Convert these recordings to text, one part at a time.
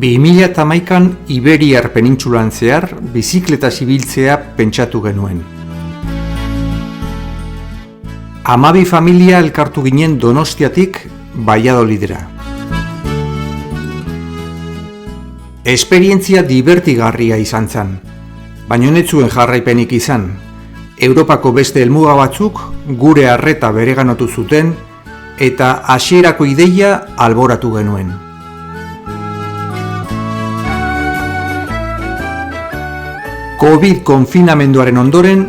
2011an Iberiar penintsulan zehar bizikletaz ibiltzea pentsatu genuen. 12 familia elkartu ginen Donostiatik Valladolidera. Esperientzia divertigarria izan zen, baina ez zuen jarraipenik izan. Europako beste helmuga batzuk gure arreta bereganatu zuten eta hasierako ideia alboratu genuen. Covid konfinamenduaren ondoren,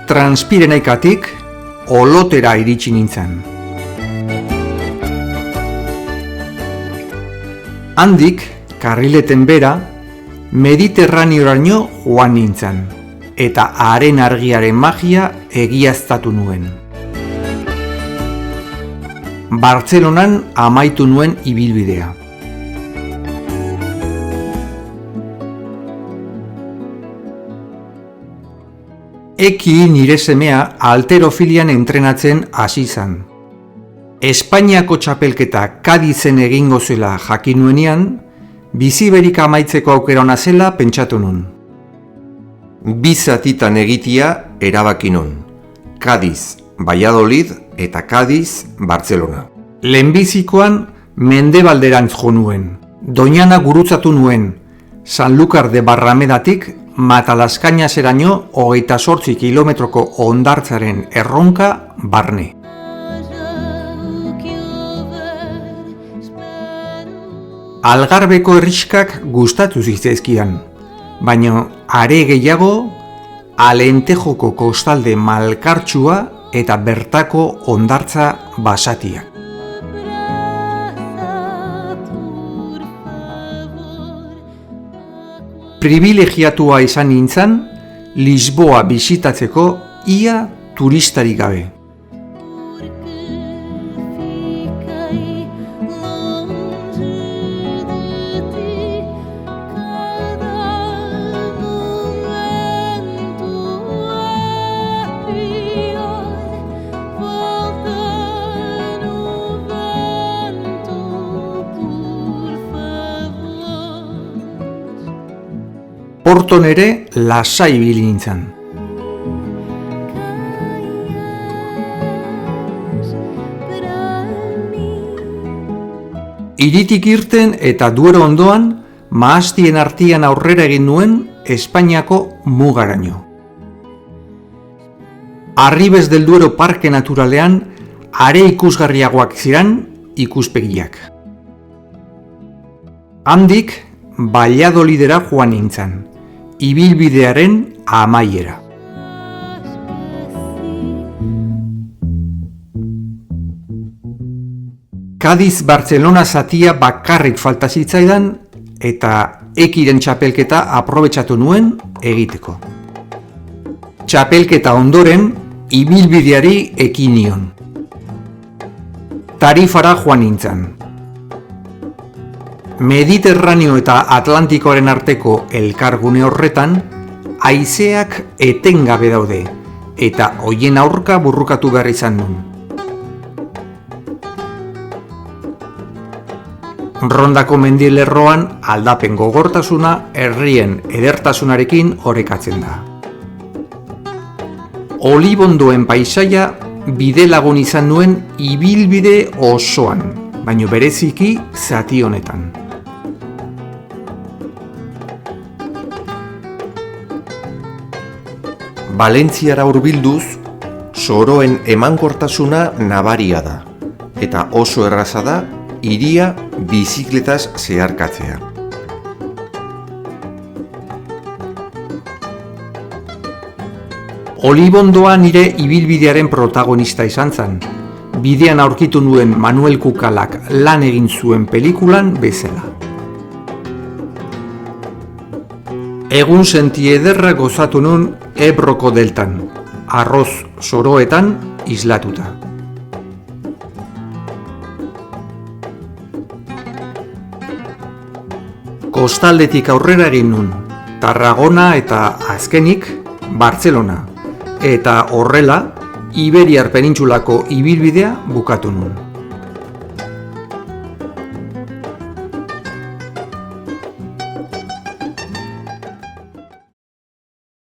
Transpirenaikatik Olotera iritsi nintzen. Handik, karrileten bera, Mediterraneoraino joan nintzen, eta haren argiaren magia egiaztatu nuen. Bartzelonan amaitu nuen ibilbidea. Eki nire semea halterofilian entrenatzen hasi zen. Espainiako txapelketa Kadizen egingo zela jakin nuenean, biziberik amaitzeko aukera ona zela pentsatu nun. 2 zatitan egitea erabaki nun. Kadiz, Valladolid eta Kadiz, Bartzelona. Lehenbizikoan mendebalderantz jo nuen. Doñana gurutzatu nuen, Sanlúcar de Barramedatik Matalaskainaseraino 28 kilometroko hondartzaren erronka barne. Algarbeko herrixkak gustatu zitzaizkidan, baina are gehiago Alentejoko kostalde malkartsua eta bertako hondartza basatiak. Privilegiatua izan nintzen, Lisboa bisitatzeko ia turistarik gabe. Porton ere lasai ibili nintzen. Hiritik irten eta Duero ondoan, mahastien artean aurrera egin nuen Espainiako mugaraino. Arribes del Duero parke naturalean are ikusgarriagoak ziren ikuspegiak. Handik Valladolidera joan nintzen. Ibilbidearen amaiera. Kadiz-Bartzelona zatia bakarrik falta zitzaidan eta Ekiren txapelketa aprobetxatu nuen egiteko. Txapelketa ondoren, ibilbideari ekin nion. Tarifara joan nintzen. Mediterraneo eta Atlantikoaren arteko elkargune horretan, haizeak etengabe daude, eta hoien aurka burrukatu behar izan nun. Rondako mendilerroan aldapen gogortasuna herrien edertasunarekin orekatzen da. Olibondoen paisaia bidelagun izan nuen ibilbide osoan, baino bereziki zati honetan. Valentziara hurbilduz, soroen emankortasuna nabaria da, eta oso erraza da hiria bizikletaz zeharkatzea. Olibondoa nire ibilbidearen protagonista izan zen, bidean aurkitu nuen Manuel Kukalak lan egin zuen pelikulan bezala. Egun senti ederra gozatu nun Ebroko deltan, arroz soroetan islatuta. Kostaldetik aurrera egin nun, Tarragona eta azkenik Bartzelona, eta horrela Iberiar penintsulako ibilbidea bukatu nun.